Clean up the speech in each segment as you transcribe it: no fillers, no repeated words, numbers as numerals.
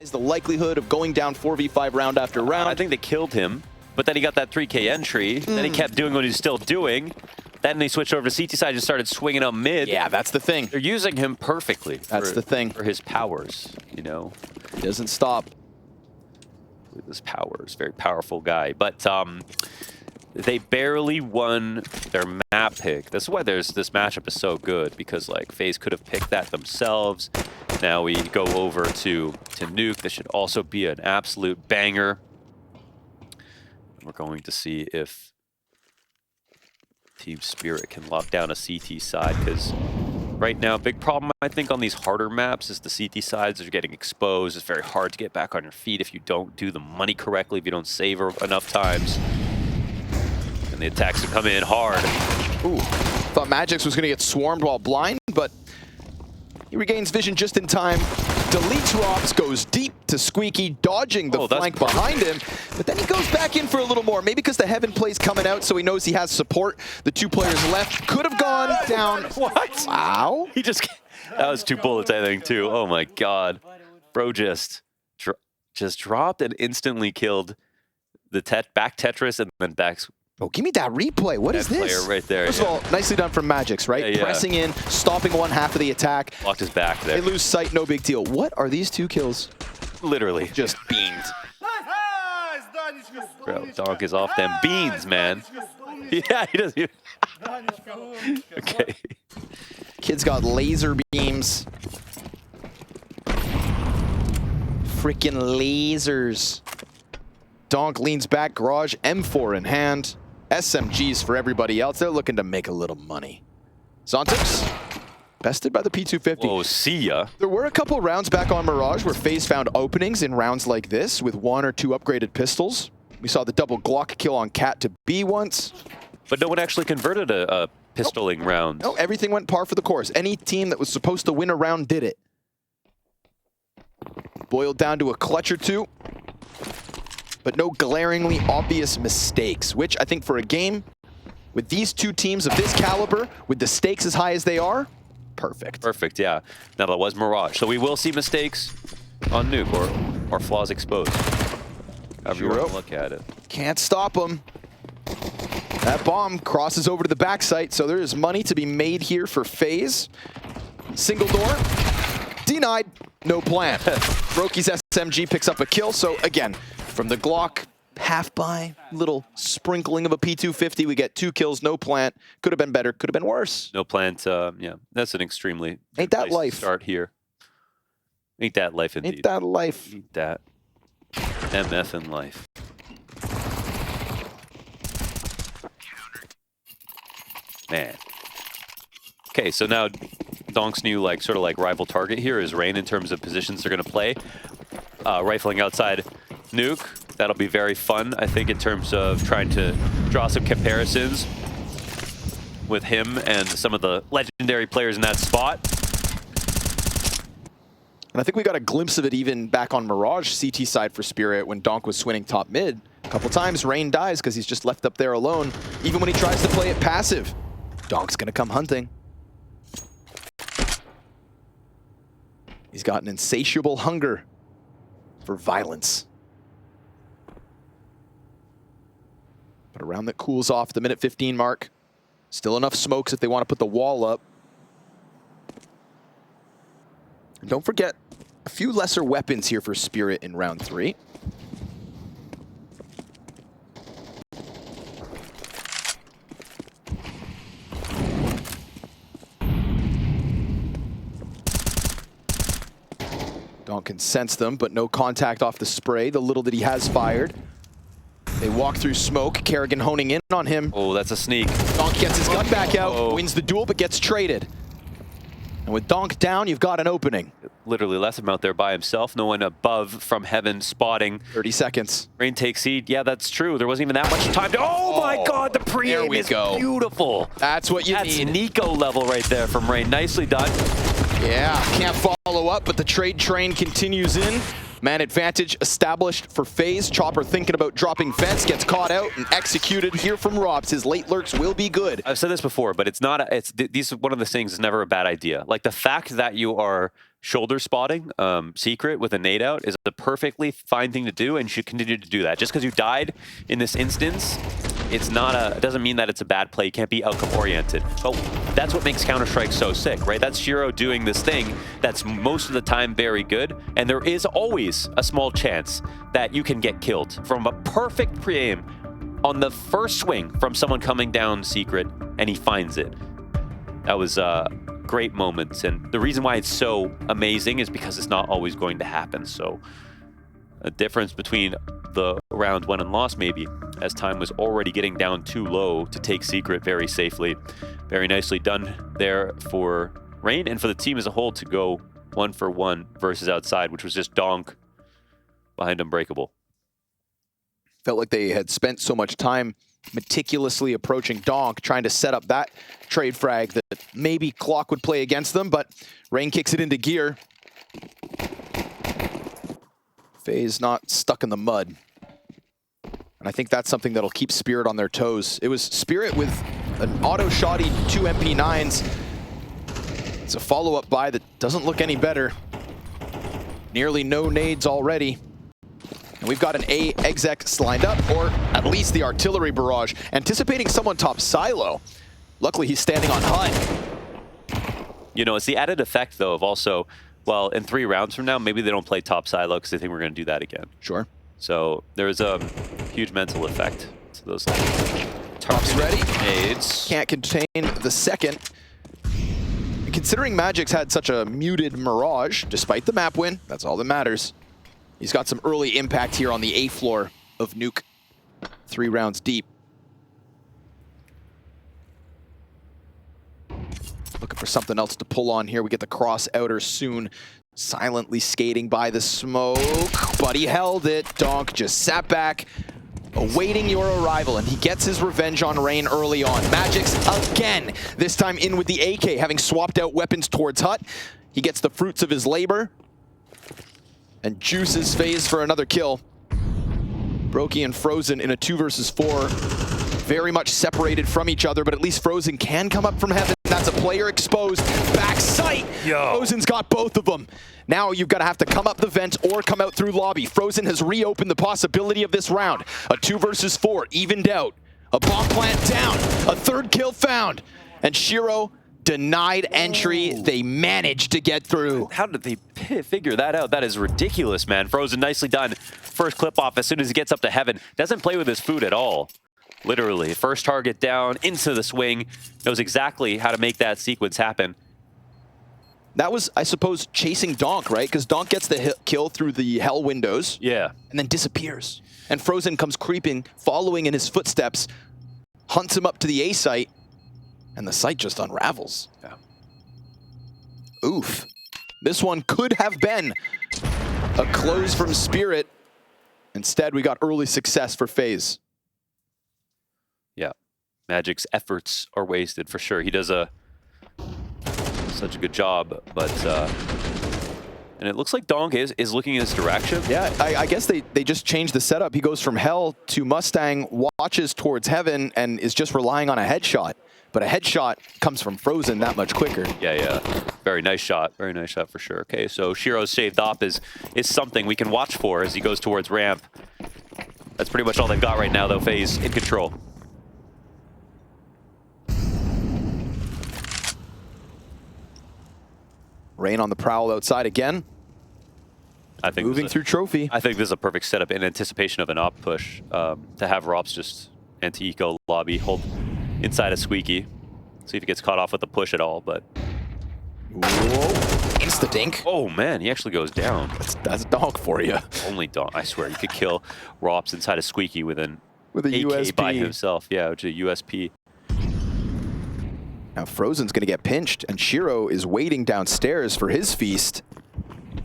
Is the likelihood of going down 4v5 round after round. I think they killed him, but then he got that 3K entry. Then he kept doing what he's still doing. Then they switched over to CT side and just started swinging up mid. Yeah, that's the thing. They're using him perfectly. That's the thing. For his powers, you know. He doesn't stop. With his powers, very powerful guy. But they barely won their map pick. That's why this matchup is so good, because like FaZe could have picked that themselves. Now we go over to Nuke. This should also be an absolute banger. We're going to see if Team Spirit can lock down a CT side, because right now, big problem I think on these harder maps is the CT sides are getting exposed. It's very hard to get back on your feet if you don't do the money correctly, if you don't save enough times. And the attacks come in hard. Ooh, thought Magix was going to get swarmed while blind, but he regains vision just in time. Deletes Robs, goes deep to Squeaky, dodging the flank behind him. But then he goes back in for a little more. Maybe because the Heaven play's coming out, so he knows he has support. The two players left could have gone down. What? Wow. He just, that was 2 bullets, I think, too. Oh my God. Bro just dropped and instantly killed the back Tetris and then back. Oh, give me that replay. What is this? Player right there. First of all, nicely done from Magix, right? Yeah. Pressing in, stopping one half of the attack. Locked his back there. They lose sight, no big deal. What are these 2 kills? Literally. Just beamed. Bro, Donk is off them beans, man. Yeah, he doesn't even... Okay. Kid's got laser beams. Freaking lasers. Donk leans back, Garage, M4 in hand. SMGs for everybody else. They're looking to make a little money. Zontix, bested by the P250. Oh, see ya. There were a couple rounds back on Mirage where FaZe found openings in rounds like this with 1 or 2 upgraded pistols. We saw the double Glock kill on Cat to B once. But no one actually converted a pistoling round. No, everything went par for the course. Any team that was supposed to win a round did it. Boiled down to a clutch or 2. But no glaringly obvious mistakes, which I think for a game with these 2 teams of this caliber, with the stakes as high as they are, perfect. Perfect, yeah. Now that was Mirage, so we will see mistakes on Nuke or flaws exposed. However you want to look at it. Can't stop them. That bomb crosses over to the backside, so there is money to be made here for FaZe. Single door, denied, no plan. Broky's SMG picks up a kill, so again, from the Glock, half by, little sprinkling of a P250, we get 2 kills, no plant. Could have been better, could have been worse. No plant, yeah. That's an extremely Ain't that life. Start here. Ain't that life indeed. Ain't that life. Ain't that MF in life. Man. Okay, so now Donk's new sort of rival target here is Rain in terms of positions they're going to play. Rifling outside Nuke, that'll be very fun, I think, in terms of trying to draw some comparisons with him and some of the legendary players in that spot. And I think we got a glimpse of it even back on Mirage CT side for Spirit when Donk was swinging top mid. A couple times Rain dies because he's just left up there alone. Even when he tries to play it passive, Donk's gonna come hunting. He's got an insatiable hunger for violence. But a round that cools off at the minute 15 mark. Still enough smokes if they want to put the wall up. And don't forget, a few lesser weapons here for Spirit in round 3. Donk can sense them, but no contact off the spray. The little that he has fired. They walk through smoke. Kerrigan honing in on him. Oh, that's a sneak. Donk gets his gun back out, wins the duel, but gets traded. And with Donk down, you've got an opening. Literally left him out there by himself. No one above from Heaven spotting. 30 seconds. Rain takes seed. Yeah, that's true. There wasn't even that much time to... Oh my God, the pre-aim is beautiful. That's what you need. That's Nico level right there from Rain. Nicely done. Yeah, can't follow up, but the trade train continues in. Man advantage established for FaZe. Chopper thinking about dropping fence, gets caught out and executed here from Robs. His late lurks will be good. I've said this before, but it's not. One of the things is never a bad idea. Like the fact that you are shoulder spotting secret with a nade out is a perfectly fine thing to do, and you should continue to do that. Just because you died in this instance, it doesn't mean that it's a bad play. You can't be outcome oriented. But that's what makes Counter-Strike so sick, right? That's Shiro doing this thing that's most of the time very good, and there is always a small chance that you can get killed from a perfect pre-aim on the first swing from someone coming down secret, and he finds it. That was great moments, and the reason why it's so amazing is because it's not always going to happen. So a difference between the round won and lost, maybe, as time was already getting down too low to take secret very safely. Very nicely done there for Rain and for the team as a whole to go 1-for-1 versus outside, which was just Donk behind Unbreakable. Felt like they had spent so much time meticulously approaching Donk, trying to set up that trade frag that maybe Clock would play against them, but Rain kicks it into gear. FaZe not stuck in the mud. And I think that's something that'll keep Spirit on their toes. It was Spirit with an auto-shotty 2 MP9s. It's a follow-up buy that doesn't look any better. Nearly no nades already. And we've got an A exec lined up, or at least the artillery barrage, anticipating someone top silo. Luckily, he's standing on HUD. You know, it's the added effect, though, of also, well, in 3 rounds from now, maybe they don't play top silo because they think we're going to do that again. Sure. So there's a huge mental effect to those Top's ready. Nades. Can't contain the second. And considering Magic's had such a muted Mirage, despite the map win, that's all that matters. He's got some early impact here on the A floor of Nuke. 3 rounds deep. Looking for something else to pull on here. We get the cross outer soon. Silently skating by the smoke, but he held it. Donk just sat back, awaiting your arrival, and he gets his revenge on Rain early on. Magic's again, this time in with the AK, having swapped out weapons towards Hut. He gets the fruits of his labor, and juices FaZe for another kill. Brokey and Frozen in a 2 versus 4. Very much separated from each other, but at least Frozen can come up from heaven. That's a player exposed. Back sight. Frozen's got both of them. Now you've got to have to come up the vent or come out through lobby. Frozen has reopened the possibility of this round. A 2 versus 4, evened out. A bomb plant down. A 3rd kill found. And Shiro denied entry. They managed to get through. How did they figure that out? That is ridiculous, man. Frozen, nicely done. First clip off as soon as he gets up to heaven. Doesn't play with his food at all. Literally, first target down, into the swing. Knows exactly how to make that sequence happen. That was, I suppose, chasing Donk, right? Because Donk gets the kill through the hell windows. Yeah. And then disappears. And Frozen comes creeping, following in his footsteps, hunts him up to the A site, and the site just unravels. Yeah. Oof. This one could have been a close from Spirit. Instead, we got early success for FaZe. Yeah. Magic's efforts are wasted for sure. He does such a good job, but and it looks like Donk is looking in his direction. Yeah, I guess they just changed the setup. He goes from hell to Mustang, watches towards heaven, and is just relying on a headshot. But a headshot comes from Frozen that much quicker. Yeah. Very nice shot. Very nice shot for sure. Okay, so Shiro's saved op is something we can watch for as he goes towards ramp. That's pretty much all they've got right now, though. FaZe in control. Rain on the prowl outside again. I think moving through trophy. I think this is a perfect setup in anticipation of an op push to have Rops just anti-eco lobby, hold inside a Squeaky. See if he gets caught off with the push at all, but... Whoa. Insta-dink. Oh man, he actually goes down. That's Donk for you. Only Donk. I swear, you could kill Rops inside a Squeaky with a AK USP by himself. Yeah, which is a USP. Now Frozen's going to get pinched, and Shiro is waiting downstairs for his feast.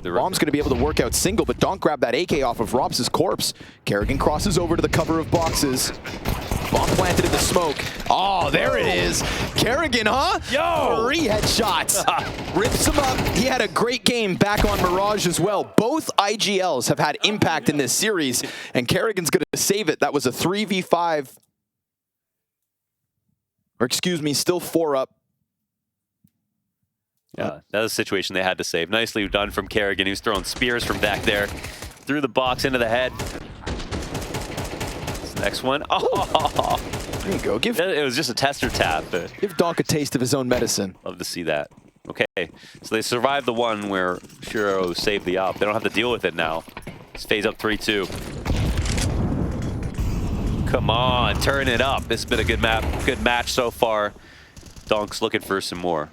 Bomb's going to be able to work out single, but Donk grabbed that AK off of Rops' corpse. Kerrigan crosses over to the cover of boxes. Bomb planted in the smoke. Oh, there it is. Kerrigan, huh? Yo! 3 headshots. Rips him up. He had a great game back on Mirage as well. Both IGLs have had impact in this series, and Kerrigan's going to save it. That was a 3v5. Or excuse me, still 4 up. Yeah, that was a situation they had to save. Nicely done from Kerrigan. He was throwing spears from back there. Threw the box into the head. This next one. Oh, There you go. it was just a tester tap. But Give Donk a taste of his own medicine. love to see that. Okay, so they survived the one where Shiro saved the op. They don't have to deal with it now. It's FaZe up 3-2. Come on, turn it up. This has been a good match so far. Donk's looking for some more.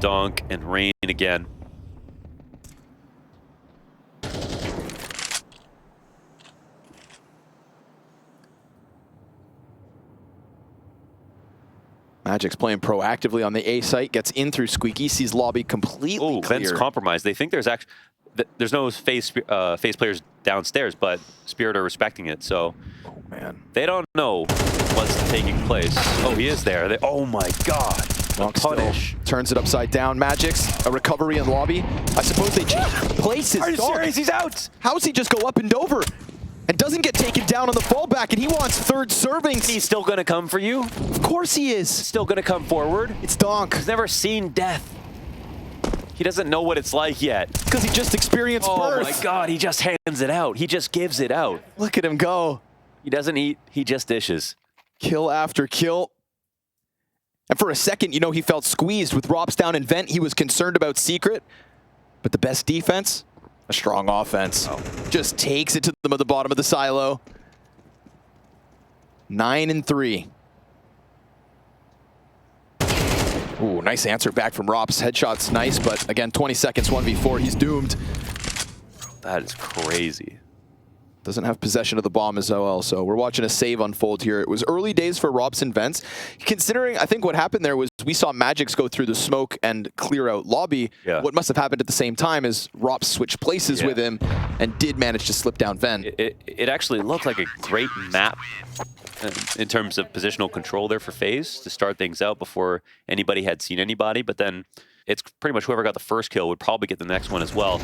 Donk and Rain again. Magic's playing proactively on the A site, gets in through Squeaky, sees lobby completely clear. Vent's compromised. They think there's actually there's no FaZe players downstairs, but Spirit are respecting it. So Man. they don't know what's taking place. Oh, he is there. Oh my God. Donk Punish. still turns it upside down. Magic's a recovery in lobby. I suppose they change places. Are you Donk, serious? He's out. how does he just go up and over and doesn't get taken down on the fallback, and he wants third servings? He's still gonna come for you. Of course he is. Still gonna come forward. It's Donk. He's never seen death. He doesn't know what it's like yet. Because he just experienced Oh birth. my God, he just hands it out. He just gives it out. Look at him go. He doesn't eat, he just dishes. Kill after kill. And for a second, you know, he felt squeezed with Rops down in Vent. He was concerned about Secret. But the best defense, a strong offense. Just takes it to them at the bottom of the silo. 9-3. Ooh, nice answer back from Rops. Headshot's nice, but again, 20 seconds, 1v4. He's doomed. That is crazy. Doesn't have possession of the bomb as well, so we're watching a save unfold here. It was early days for Rops and Vents. Considering, I think what happened there was we saw Magix go through the smoke and clear out lobby. Yeah. What must have happened at the same time is Rops switched places with him and did manage to slip down Ven. It actually looked like a great map in terms of positional control there for FaZe to start things out before anybody had seen anybody, but then it's pretty much whoever got the first kill would probably get the next one as well.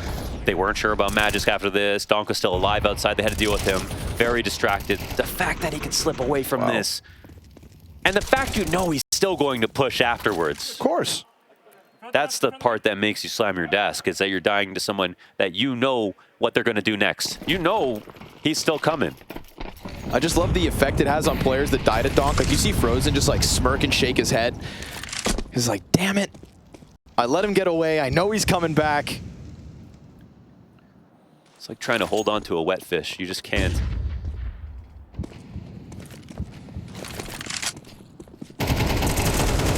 They weren't sure about Magisk after this. Donk was still alive outside. They had to deal with him. Very distracted. The fact that he can slip away from this, and the fact you know he's still going to push afterwards. Of course. That's the part that makes you slam your desk, is that you're dying to someone that you know what they're going to do next. You know he's still coming. I just love the effect it has on players that died at Donk. Like, you see Frozen just like smirk and shake his head. He's like, damn it. I let him get away. I know he's coming back. It's like trying to hold on to a wet fish. You just can't.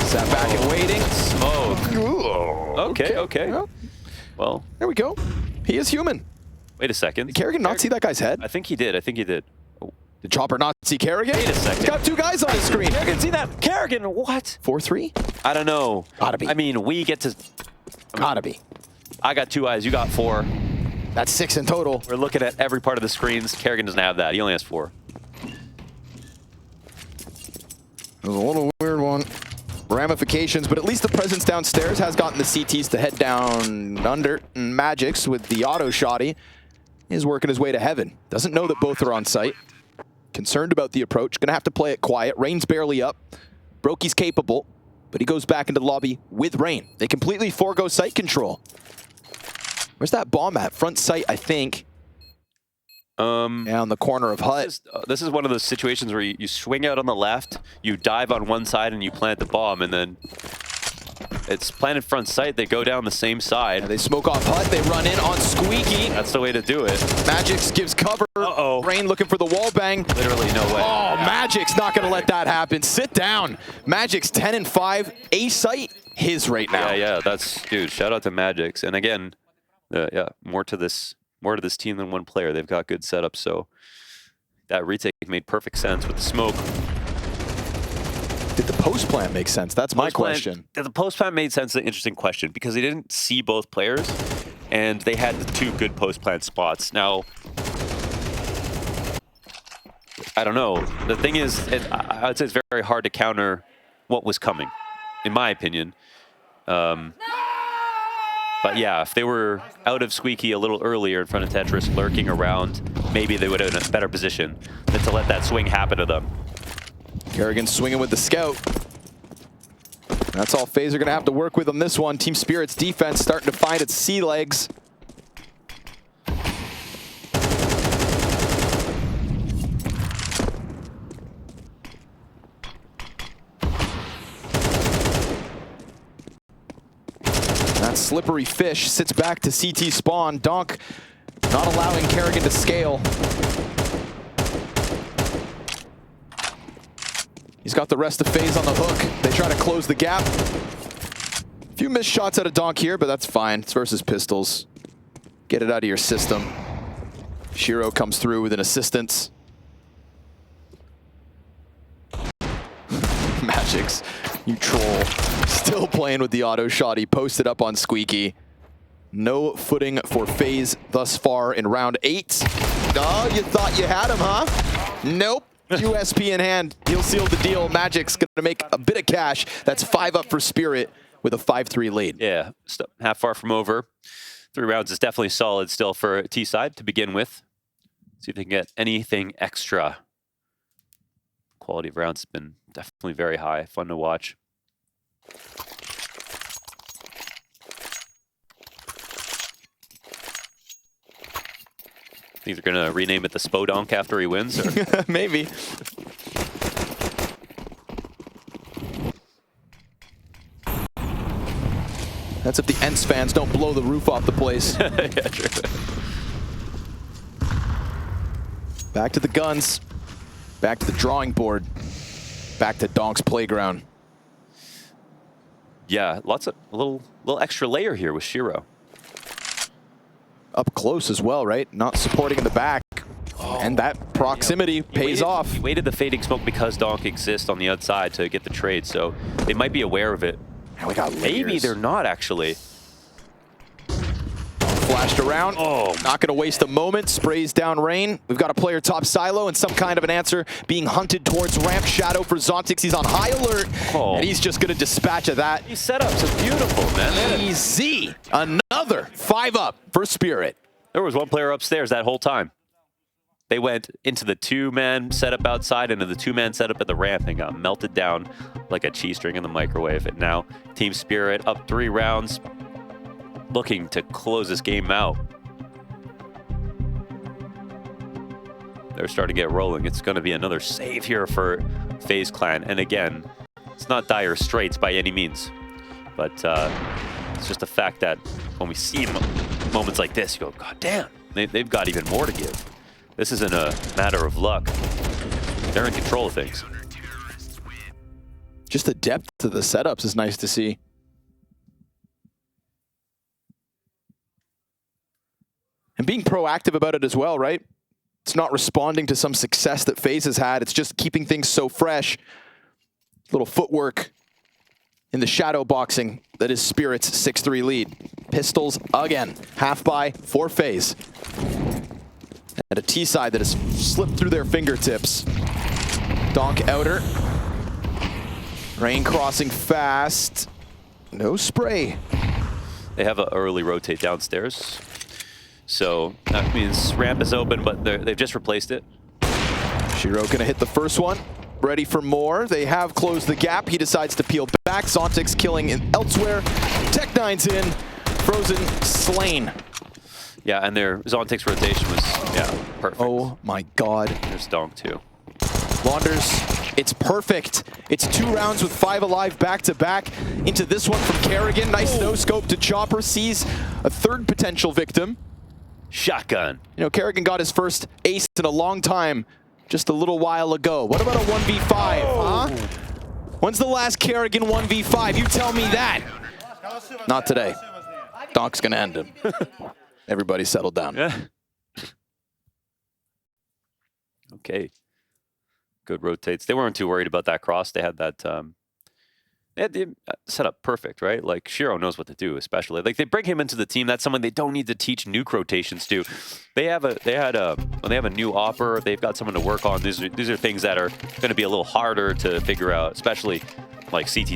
Sat back and waiting. Smoke. Ooh, Okay. Well, there we go. He is human. wait a second. Did Kerrigan not see that guy's head? I think he did. Did Chopper not see Kerrigan? Wait a second. He's got two guys on his screen. Kerrigan, see that? Kerrigan, what? 4-3? I don't know. Gotta be. I mean, we get to... Gotta be. I got 2 eyes, you got 4. That's 6 in total. We're looking at every part of the screens. Kerrigan doesn't have that. He only has 4. It was a little weird one. Ramifications, but at least the presence downstairs has gotten the CTs to head down under. And Magix with the auto shotty is working his way to heaven. Doesn't know that both are on site. Concerned about the approach. Gonna have to play it quiet. Rain's barely up. Brokey's capable, but he goes back into the lobby with Rain. They completely forego site control. Where's that bomb at? Front site, I think. Yeah, on the corner of Hut. This is one of those situations where you swing out on the left, you dive on one side, and you plant the bomb, and then it's planted front sight. They go down the same side. They smoke off Hut. They run in on Squeaky. That's the way to do it. Magix gives cover. Uh-oh. Rain looking for the wall bang. Literally no way. Oh, Magic's not going to let that happen. Sit down. Magic's 10-5. A site, his right now. Yeah, that's, dude, shout out to Magix. And again, yeah, more to this team than one player. They've got good setups, so that retake made perfect sense with the smoke. Did the post plan make sense? That's my question. The post plan made sense. Is an interesting question because they didn't see both players, and they had the 2 good post plan spots. Now, I don't know. The thing is, I would say it's very hard to counter what was coming, in my opinion. But yeah, if they were out of Squeaky a little earlier in front of Tetris, lurking around, maybe they would have been in a better position than to let that swing happen to them. Kerrigan swinging with the scout. That's all FaZe are going to have to work with on this one. Team Spirit's defense starting to find its sea legs. That slippery fish sits back to CT spawn. Donk not allowing Kerrigan to scale. He's got the rest of FaZe on the hook. They try to close the gap. A few missed shots out of Donk here, but that's fine. It's versus Pistols. Get it out of your system. Shiro comes through with an assistance. Magic's, you troll. Still playing with the auto shot. He posted up on Squeaky. No footing for FaZe thus far in round 8. Oh, you thought you had him, huh? Nope. USP in hand. He'll seal the deal. Magic's going to make a bit of cash. That's 5 up for Spirit with a 5-3 lead. Yeah, half far from over. 3 rounds is definitely solid still for T-side to begin with. See if they can get anything extra. Quality of rounds has been definitely very high. Fun to watch. Think they're going to rename it the Spodonk after he wins? Or? Maybe. That's if the Ents fans don't blow the roof off the place. Yeah, true. Back to the guns. Back to the drawing board. Back to Donk's playground. Yeah, lots of a little extra layer here with Shiro. Up close as well, right? Not supporting in the back. Oh. And that proximity pays off. He waited the fading smoke because Donk exists on the outside to get the trade, so they might be aware of it. And we got layers. Maybe they're not, actually. Flashed around. Oh, not going to waste a moment. Sprays down Rain. We've got a player top silo and some kind of an answer being hunted towards ramp. Shadow for Zontix. He's on high alert. Oh. And he's just going to dispatch of that. These setups are beautiful, man. Easy. Another 5 up for Spirit. There was one player upstairs that whole time. They went into the 2-man setup outside, into the 2-man setup at the ramp, and got melted down like a cheese string in the microwave. And now Team Spirit up 3 rounds, looking to close this game out. They're starting to get rolling. It's going to be another save here for FaZe Clan. And again, it's not dire straits by any means, but it's just the fact that when we see moments like this, you go, God damn, they've got even more to give. This isn't a matter of luck. They're in control of things. Just the depth to the setups is nice to see. And being proactive about it as well, right? It's not responding to some success that FaZe has had. It's just keeping things so fresh. Little footwork in the shadow boxing that is Spirit's 6-3 lead. Pistols again. Half by for FaZe. And a T-side that has slipped through their fingertips. Donk outer. Rain crossing fast. No spray. They have an early rotate downstairs. So that means ramp is open, but they've just replaced it. Shiro gonna hit the first one. Ready for more. They have closed the gap. He decides to peel back. Zontix killing elsewhere. Tech9's in. Frozen slain. Yeah, and their Zontix rotation was, perfect. Oh my God. There's Donk too. Launders, it's perfect. It's 2 rounds with 5 alive back-to-back. Into this one from Kerrigan. Nice no-scope to Chopper. Sees a 3rd potential victim. Shotgun. You know, Kerrigan got his first ace in a long time just a little while ago. What about a 1v5, huh? When's the last Kerrigan 1v5? You tell me that. Not today. Donk's gonna end him. Everybody settle down. Yeah. Okay. Good rotates. They weren't too worried about that cross. They had that they had the setup perfect, right? Like Shiro knows what to do, especially. Like they bring him into the team. That's someone they don't need to teach nuke rotations to. When they have a new opper, they've got someone to work on. These are things that are going to be a little harder to figure out, especially like CT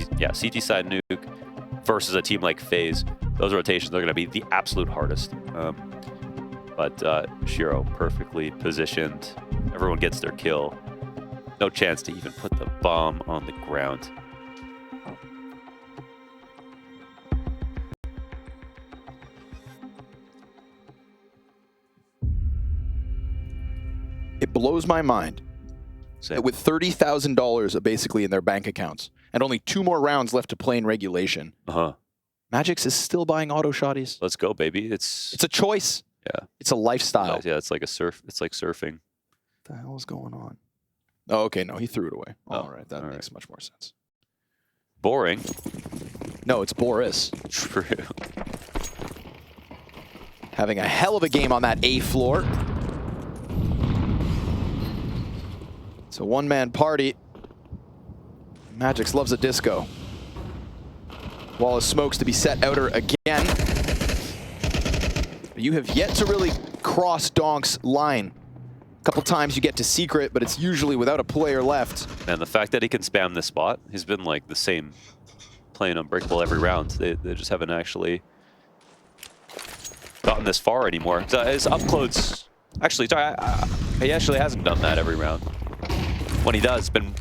side nuke versus a team like FaZe. Those rotations are going to be the absolute hardest. But Shiro perfectly positioned. Everyone gets their kill. No chance to even put the bomb on the ground. blows my mind that with $30,000 basically in their bank accounts and only 2 more rounds left to play in regulation, Magix is still buying auto shotties. Let's go, baby. It's a choice. Yeah. It's a lifestyle. Yeah, it's like it's like surfing. What the hell is going on? Oh, okay, no, he threw it away. All right, that makes much more sense. Boring. No, it's Boris. True. Having a hell of a game on that A floor. It's a one-man party. Magix loves a disco. Wall of smokes to be set outer again. You have yet to really cross Donk's line. A couple times you get to secret, but it's usually without a player left. And the fact that he can spam this spot, he's been like the same, playing Unbreakable every round. They just haven't actually gotten this far anymore. So his up close, actually, he actually hasn't done that every round. When he does, been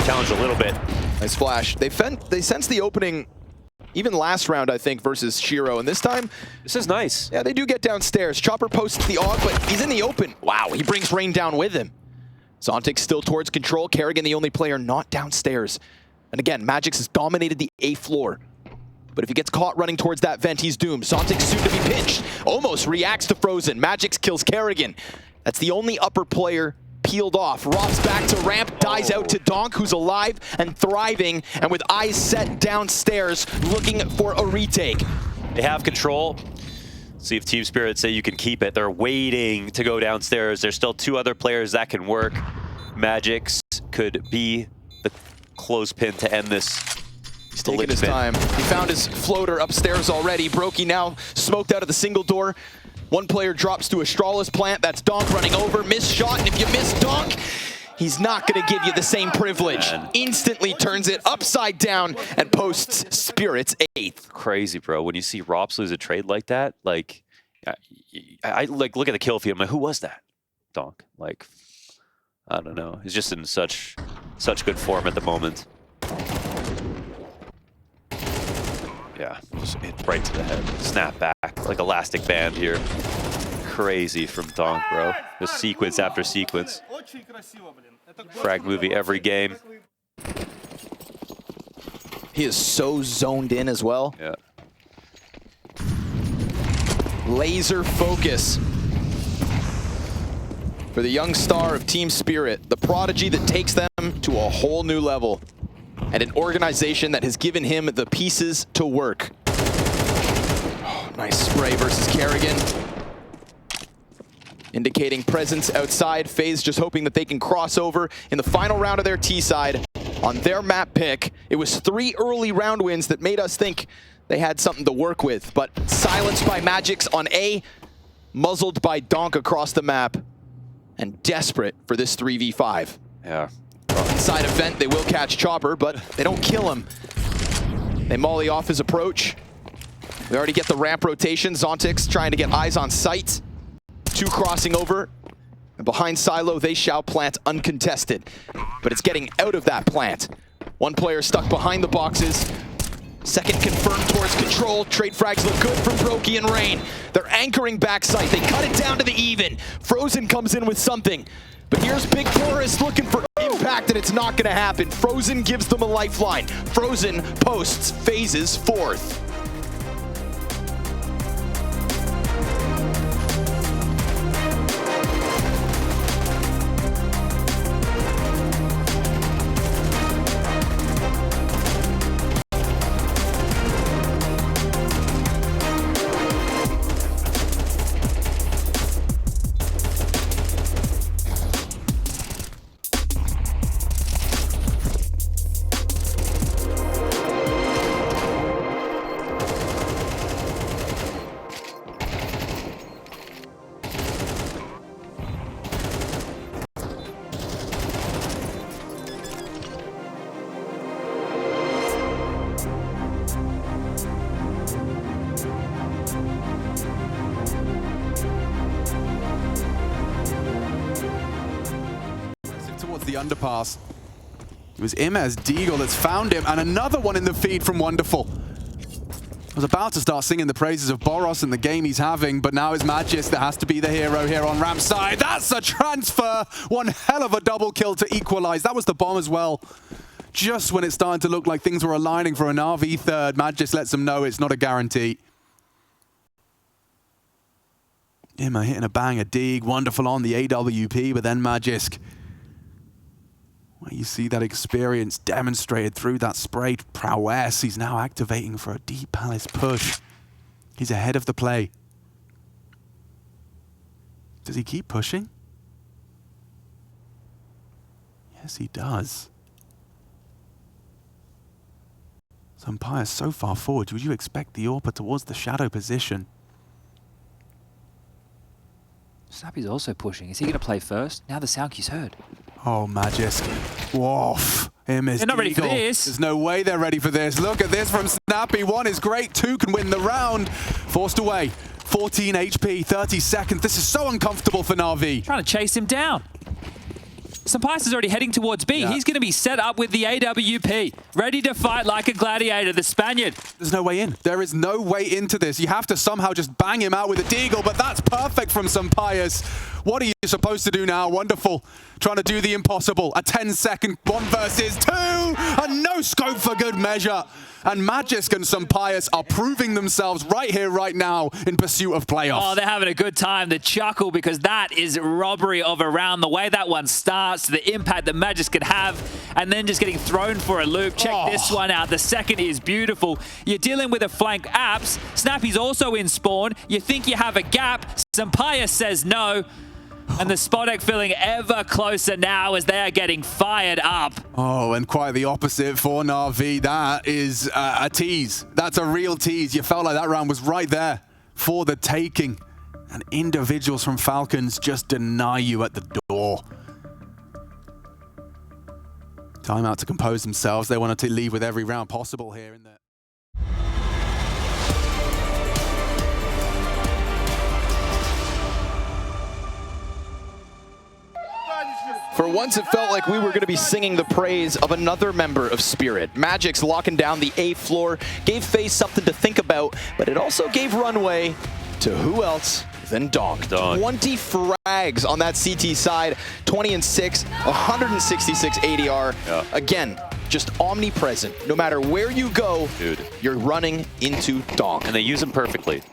challenged a little bit. Nice flash. They sensed the opening even last round, I think, versus Shiro, and this time... This is nice. Yeah, they do get downstairs. Chopper posts the AUG, but he's in the open. Wow, he brings Rain down with him. Zontic still towards control. Kerrigan, the only player not downstairs. And again, Magix has dominated the A floor. But if he gets caught running towards that vent, he's doomed. Zontic soon to be pinched. Almost reacts to Frozen. Magix kills Kerrigan. That's the only upper player peeled off. Rob's back to ramp, dies out to Donk, who's alive and thriving, and with eyes set downstairs, looking for a retake. They have control. See if Team Spirit say you can keep it. They're waiting to go downstairs. There's still 2 other players that can work. Magix could be the clothespin to end this. He's taking his time. He found his floater upstairs already. Brokey now smoked out of the single door. One player drops to Astralis plant. That's Donk running over. Missed shot, and if you miss Donk, he's not going to give you the same privilege. Instantly turns it upside down and posts Spirit's 8th. Crazy, bro. When you see Rops lose a trade like that, like, I like look at the kill feed. I'm like, who was that? Donk. Like, I don't know. He's just in such good form at the moment. Yeah, just hit right to the head. Snap back, like elastic band here. Crazy from Donk, bro. Just sequence after sequence. Frag movie every game. He is so zoned in as well. Yeah. Laser focus for the young star of Team Spirit, the prodigy that takes them to a whole new level. And an organization that has given him the pieces to work. Oh, nice spray versus Kerrigan. Indicating presence outside. FaZe just hoping that they can cross over in the final round of their T side on their map pick. It was 3 early round wins that made us think they had something to work with, but silenced by Magix on A, muzzled by Donk across the map, and desperate for this 3v5. Yeah. Inside a vent, they will catch Chopper, but they don't kill him. They molly off his approach. We already get the ramp rotation. Zontix trying to get eyes on sight. 2 crossing over. And behind Silo, they shall plant uncontested. But it's getting out of that plant. 1 player stuck behind the boxes. Second confirmed towards control. Trade frags look good from Brokey and Rain. They're anchoring backside. They cut it down to the even. Frozen comes in with something. But here's Big Forest looking for impact, and it's not going to happen. Frozen gives them a lifeline. Frozen posts FaZe's 4th. The underpass. It was Imaz Deagle that's found him, and another one in the feed from Wonderful. I was about to start singing the praises of Boros and the game he's having, but now it's Magis that has to be the hero here on ramp side. That's a transfer! One hell of a double kill to equalize. That was the bomb as well. Just when it's starting to look like things were aligning for an RV third, Magis lets them know it's not a guarantee. Imma hitting a bang, a dig, wonderful on the AWP, but then Magisk. Well, you see that experience demonstrated through that spray prowess. He's now activating for a deep palace push. He's ahead of the play. Does he keep pushing? Yes, he does. Umpire so far forward. Would you expect the AWPer towards the shadow position? Snappy's also pushing. Is he going to play first? Now the sound cue's heard. Oh, Magisk. Woof. They're not ready for this. There's no way they're ready for this. Look at this from Snappy. 1 is great. 2 can win the round. Forced away. 14 HP, 30 seconds. This is so uncomfortable for Na'Vi. Trying to chase him down. Sampais is already heading towards B. Yeah. He's going to be set up with the AWP, ready to fight like a gladiator, the Spaniard. There's no way in. There is no way into this. You have to somehow just bang him out with a deagle, but that's perfect from Sampais. What are you supposed to do now? Wonderful. Trying to do the impossible. A 10-second 1 versus 2, and no scope for good measure. And Magisk and Sampais are proving themselves right here, right now, in pursuit of playoffs. Oh, they're having a good time. The chuckle, because that is robbery of a round. The way that one starts, the impact that Magisk could have, and then just getting thrown for a loop. Check this one out. The second is beautiful. You're dealing with a flank apps. Snappy's also in spawn. You think you have a gap. Sampais says no. And the Spodek feeling ever closer now as they are getting fired up. Oh, and quite the opposite for Na'Vi. That is a tease. That's a real tease. You felt like that round was right there for the taking. And individuals from Falcons just deny you at the door. Timeout to compose themselves. They wanted to leave with every round possible here in the... For once, it felt like we were going to be singing the praise of another member of Spirit. Magic's locking down the A floor, gave FaZe something to think about, but it also gave runway to who else than Donk. 20 frags on that CT side, 20 and 6, 166 ADR. Yeah. Again, just omnipresent. No matter where you go, dude, you're running into Donk. And they use him perfectly.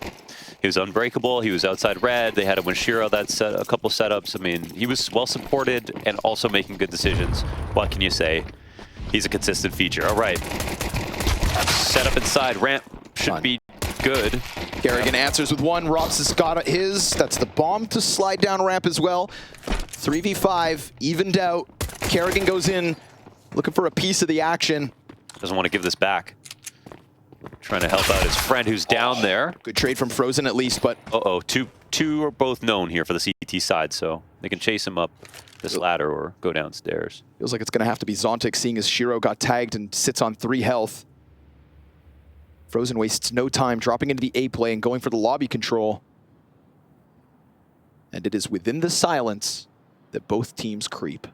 He was unbreakable. He was outside red. They had a Winshiro that set a couple setups. I mean, he was well supported and also making good decisions. What can you say? He's a consistent feature. All right. Set up inside. Ramp should be good. Kerrigan answers with 1. Rops has got his. That's the bomb to slide down ramp as well. 3v5, evened out. Kerrigan goes in, looking for a piece of the action. Doesn't want to give this back. Trying to help out his friend who's down there. Good trade from Frozen at least, but... Uh-oh, two are both known here for the CT side, so they can chase him up this ladder or go downstairs. Feels like it's going to have to be Zontic, seeing as Shiro got tagged and sits on 3 health. Frozen wastes no time, dropping into the A play and going for the lobby control. And it is within the silence that both teams creep.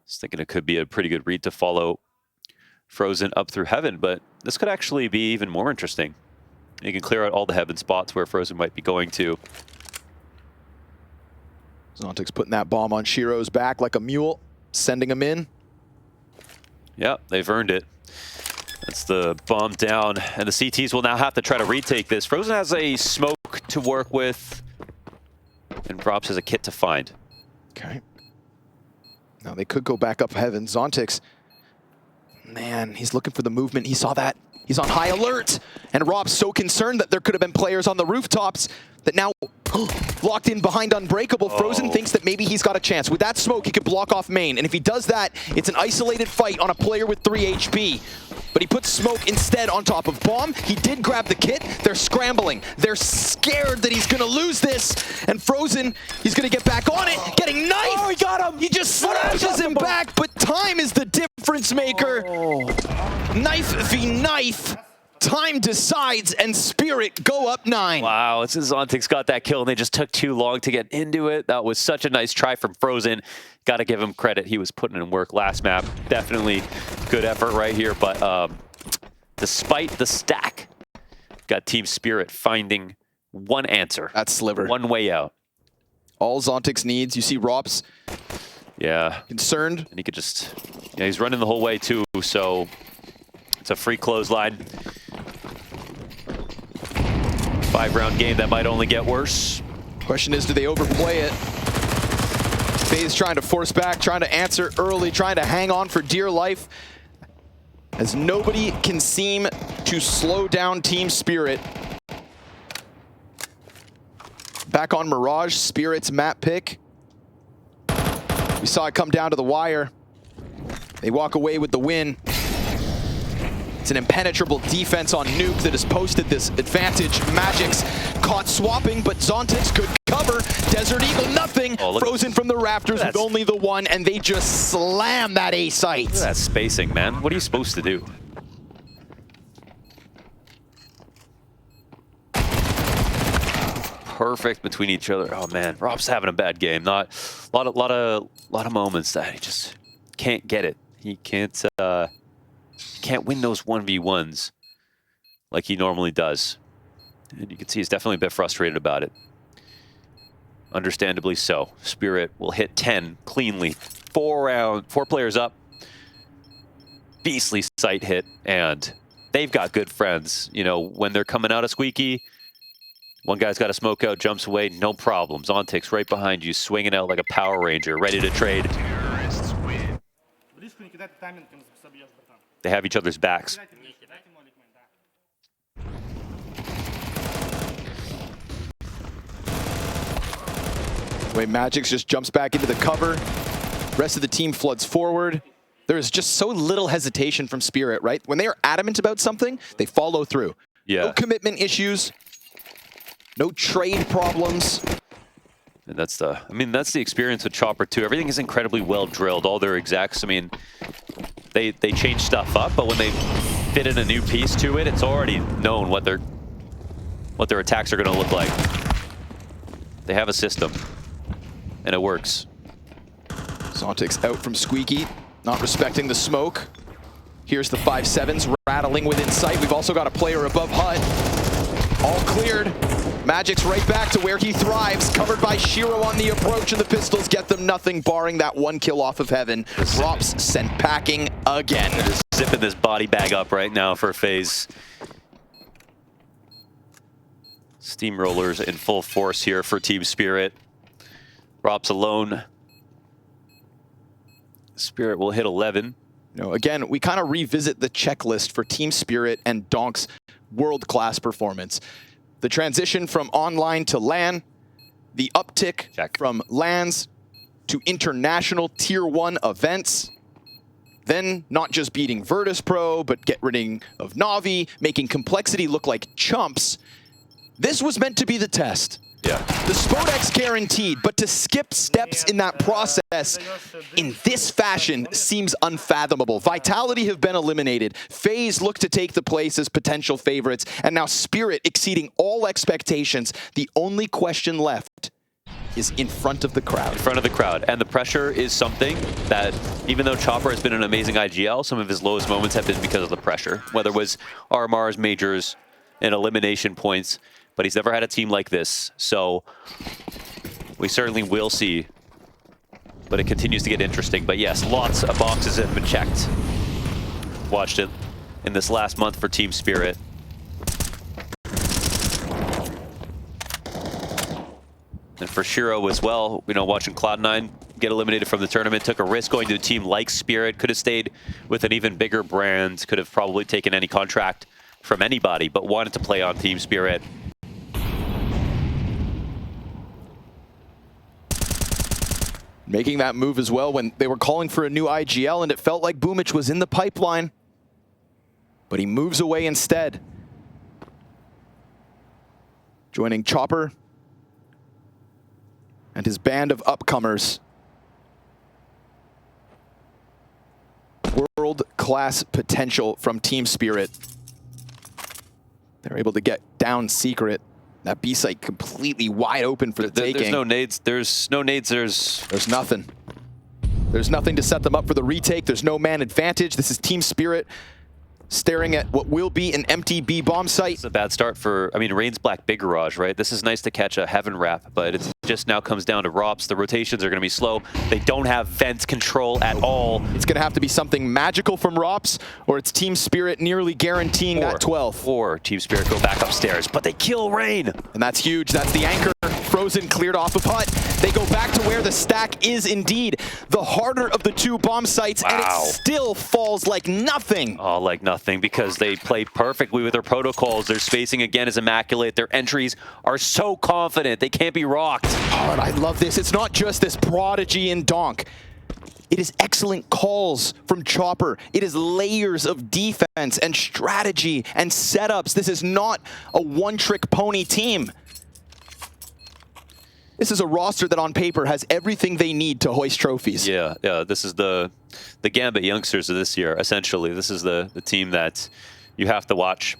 Just thinking it could be a pretty good read to follow Frozen up through heaven, but this could actually be even more interesting. You can clear out all the heaven spots where Frozen might be going to. Zontic's putting that bomb on Shiro's back like a mule, sending him in. Yeah, they've earned it. That's the bomb down, and the CTs will now have to try to retake this. Frozen has a smoke to work with, and Props has a kit to find. Okay. Now they could go back up heaven. Zontic's, man, he's looking for the movement. He saw that. He's on high alert. And Rob's so concerned that there could have been players on the rooftops that now locked in behind Unbreakable. Frozen thinks that maybe he's got a chance. With that smoke, he could block off main. And if he does that, it's an isolated fight on a player with 3 HP. But he puts smoke instead on top of bomb. He did grab the kit. They're scrambling. They're scared that he's going to lose this. And Frozen, he's going to get back on it. Getting knifed. Oh, he got him. He just slashes him back. But time is the difference maker. Knife v knife. Time decides, and Spirit go up 9. Wow, it's as Zontic's got that kill, and they just took too long to get into it. That was such a nice try from Frozen. Got to give him credit. He was putting in work last map. Definitely good effort right here, but despite the stack, got Team Spirit finding one answer. That's Sliver. One way out. All Zontix needs. You see Rops Yeah. concerned. And he could just, yeah, he's running the whole way too, so it's a free clothesline. 5-round game that might only get worse. Question is, do they overplay it? FaZe trying to force back, trying to answer early, trying to hang on for dear life, as nobody can seem to slow down Team Spirit. Back on Mirage, Spirit's map pick. We saw it come down to the wire. They walk away with the win. It's an impenetrable defense on Nuke that has posted this advantage. Magic's caught swapping, but Zontix could cover. Desert Eagle, nothing. Oh, frozen from the rafters with only the one, and they just slam that A site. Look at that spacing, man. What are you supposed to do? Perfect between each other. Oh man, Rob's having a bad game. Not a lot of moments that he just can't get it. He can't win those 1v1s like he normally does. And you can see he's definitely a bit frustrated about it. Understandably so. Spirit will hit 10 cleanly. 4 players up. Beastly sight hit, and they've got good friends. You know, when they're coming out of Squeaky, one guy's got a smoke out, jumps away, no problem. Zontix right behind you, swinging out like a Power Ranger, ready to trade. They have each other's backs. Wait, Magix just jumps back into the cover. Rest of the team floods forward. There is just so little hesitation from Spirit, right? When they are adamant about something, they follow through. Yeah. No commitment issues. No trade problems. And that's the experience with Chopper too. Everything is incredibly well drilled. All their execs, I mean, they change stuff up, but when they fit in a new piece to it, it's already known what their attacks are going to look like. They have a system, and it works. Zontix out from Squeaky, not respecting the smoke. Here's the 5-7s rattling within sight. We've also got a player above hut. All cleared. Magic's right back to where he thrives, covered by Shiro on the approach, and the pistols get them nothing, barring that one kill off of Heaven. Drops sent packing again. They're just zipping this body bag up right now for FaZe. Steamrollers in full force here for Team Spirit. Drops alone. Spirit will hit 11. You know, again, we kind of revisit the checklist for Team Spirit and Donk's world-class performance. The transition from online to LAN, the uptick from LANs to international Tier 1 events, then not just beating Virtus Pro, but get rid of Na'Vi, making Complexity look like chumps. This was meant to be the test. Yeah. The Spodex guaranteed, but to skip steps in that process in this fashion seems unfathomable. Vitality have been eliminated. FaZe look to take the place as potential favorites, and now Spirit exceeding all expectations. The only question left is in front of the crowd. In front of the crowd. And the pressure is something that, even though Chopper has been an amazing IGL, some of his lowest moments have been because of the pressure. Whether it was RMRs, majors, and elimination points. But he's never had a team like this, so we certainly will see. But it continues to get interesting. But yes, lots of boxes have been checked. Watched it in this last month for Team Spirit. And for Shiro as well, you know, watching Cloud9 get eliminated from the tournament, took a risk going to a team like Spirit, could have stayed with an even bigger brand, could have probably taken any contract from anybody, but wanted to play on Team Spirit. Making that move as well when they were calling for a new IGL, and it felt like Boomich was in the pipeline. But he moves away instead. Joining Chopper and his band of upcomers. World-class potential from Team Spirit. They're able to get down secret. That B site completely wide open for the taking. There's no nades. There's no nades. There's nothing. There's nothing to set them up for the retake. There's no man advantage. This is Team Spirit staring at what will be an empty B bomb site. It's a bad start for, I mean, Rain's Black Big Garage, right? This is nice to catch a Heaven Wrap, but it just now comes down to Rops. The rotations are going to be slow. They don't have vent control at all. It's going to have to be something magical from Rops, or it's Team Spirit nearly guaranteeing that 12th. Or Team Spirit go back upstairs, but they kill Rain. And that's huge. That's the anchor. Frozen cleared off of Hut. They go back to where the stack is indeed the harder of the two bomb sites, and it still falls like nothing. Oh, like nothing, because they play perfectly with their protocols. Their spacing, again, is immaculate. Their entries are so confident. They can't be rocked. Oh, and I love this. It's not just this prodigy in Donk. It is excellent calls from Chopper. It is layers of defense and strategy and setups. This is not a one-trick pony team. This is a roster that on paper has everything they need to hoist trophies. Yeah, this is the Gambit youngsters of this year, essentially. This is the team that you have to watch.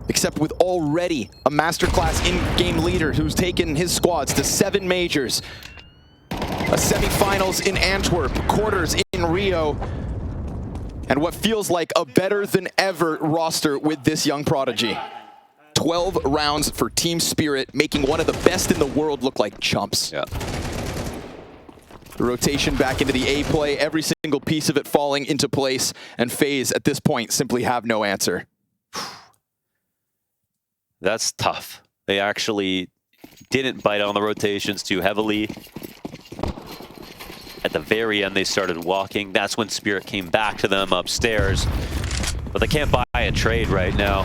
Except with already a masterclass in-game leader who's taken his squads to 7 majors, a semifinals in Antwerp, quarters in Rio, and what feels like a better than ever roster with this young prodigy. 12 rounds for Team Spirit, making one of the best in the world look like chumps. Yeah. The rotation back into the A play, every single piece of it falling into place, and FaZe at this point simply have no answer. That's tough. They actually didn't bite on the rotations too heavily. At the very end, they started walking. That's when Spirit came back to them upstairs. But they can't buy a trade right now.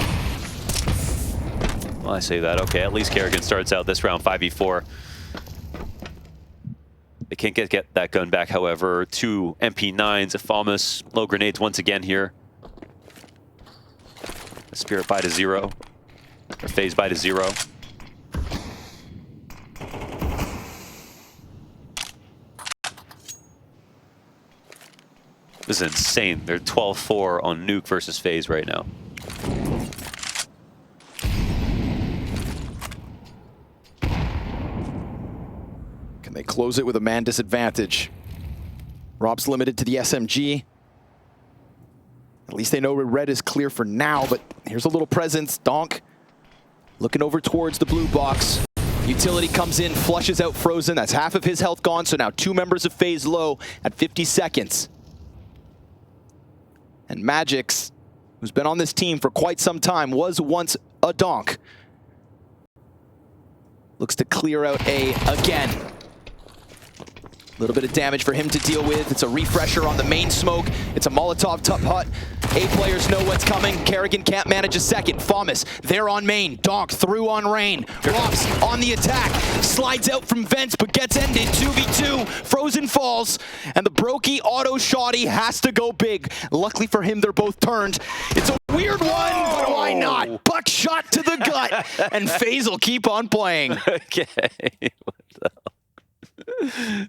Well, I say that. Okay, at least Kerrigan starts out this round 5v4. They can't get that gun back, however. 2 MP9s, Famas, low grenades once again here. Spirit buy to 0. Or FaZe buy to 0. This is insane. They're 12-4 on Nuke versus FaZe right now. Can they close it with a man disadvantage? Rob's limited to the SMG. At least they know red is clear for now, but here's a little presence. Donk looking over towards the blue box. Utility comes in, flushes out Frozen. That's half of his health gone, so now 2 members of FaZe low at 50 seconds. And Magix, who's been on this team for quite some time, was once a Donk. Looks to clear out A again. A little bit of damage for him to deal with. It's a refresher on the main smoke. It's a Molotov top hut. A players know what's coming. Kerrigan can't manage a second. Famas, there on main. Donk through on Rain. Rops on the attack. Slides out from vents, but gets ended. 2v2. Frozen falls. And the Brokey auto shotty has to go big. Luckily for him, they're both turned. It's a weird one, but why not? Buckshot to the gut. And FaZe will keep on playing. Okay. What the hell?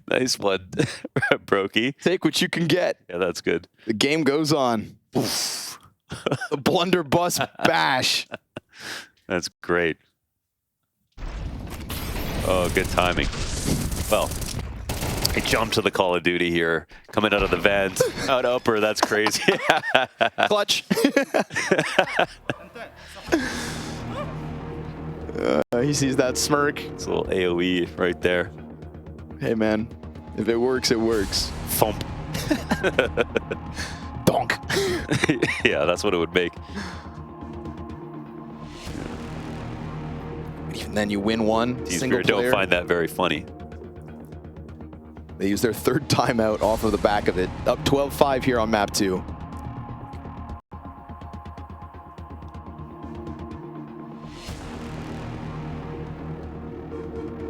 Nice one, Brokey. Take what you can get. Yeah, that's good. The game goes on. Oof. The blunderbuss bash. That's great. Oh, good timing. Well, I jumped to the Call of Duty here, coming out of the vent, out upper. That's crazy. Clutch. He sees that smirk. It's a little AOE right there. Hey man, if it works, it works. Thump. Donk. Yeah, that's what it would make. Even then, you win one. Team Single Spirit player. don't find that very funny. They use their 3rd timeout off of the back of it. Up 12-5 here on map 2.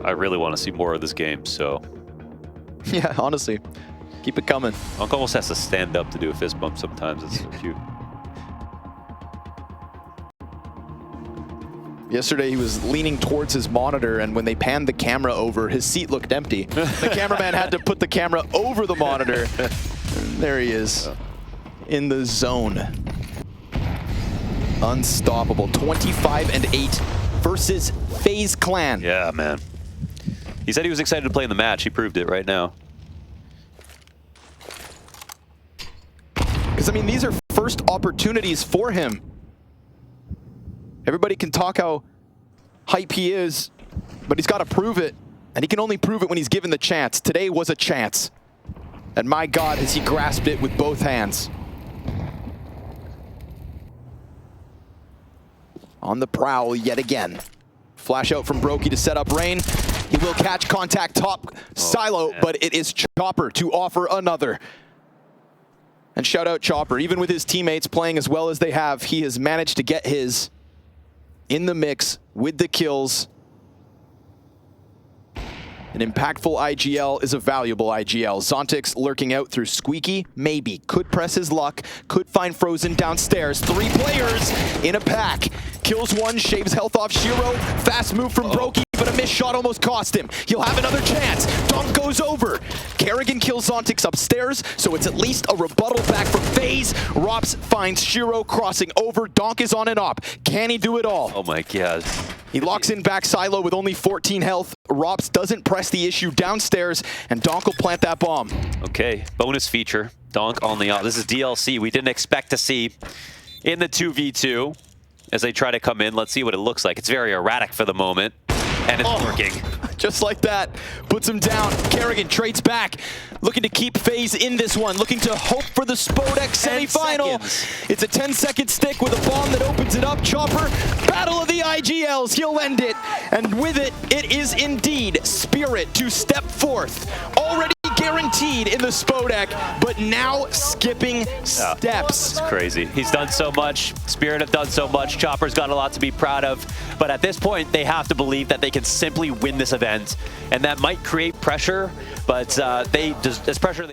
I really want to see more of this game, so. Yeah, honestly, keep it coming. Monk almost has to stand up to do a fist bump sometimes. It's so cute. Yesterday, he was leaning towards his monitor, and when they panned the camera over, his seat looked empty. The cameraman had to put the camera over the monitor. There he is, in the zone. Unstoppable. 25-8 versus FaZe Clan. Yeah, man. He said he was excited to play in the match. He proved it right now. Because, I mean, these are first opportunities for him. Everybody can talk how hype he is, but he's got to prove it. And he can only prove it when he's given the chance. Today was a chance. And my God, has he grasped it with both hands. On the prowl yet again. Flash out from Brokey to set up Rain. He will catch contact top silo, but it is Chopper to offer another. And shout out Chopper. Even with his teammates playing as well as they have, he has managed to get his in the mix with the kills. An impactful IGL is a valuable IGL. Zontix lurking out through Squeaky, maybe. Could press his luck, could find Frozen downstairs. 3 players in a pack. Kills one, shaves health off Shiro. Fast move from Brokey, but a missed shot almost cost him. He'll have another chance. Donk goes over. Kerrigan kills Zontix upstairs, so it's at least a rebuttal back from FaZe. Rops finds Shiro crossing over. Donk is on and op. Can he do it all? Oh my God. He locks in back silo with only 14 health. Rops doesn't press the issue downstairs, and Donk will plant that bomb. Okay, bonus feature. Donk on the op. This is DLC we didn't expect to see in the 2v2 as they try to come in. Let's see what it looks like. It's very erratic for the moment, and it's working. Just like that, puts him down. Kerrigan trades back, looking to keep FaZe in this one, looking to hope for the Spodek semifinal. It's a 10-second stick with a bomb that opens it up. Chopper, battle of the IGLs, he'll end it. And with it, it is indeed Spirit to step forth. Already guaranteed in the Spodek, but now skipping steps. It's crazy. He's done so much. Spirit have done so much. Chopper's got a lot to be proud of. But at this point, they have to believe that they can simply win this event. And that might create pressure, but there's pressure.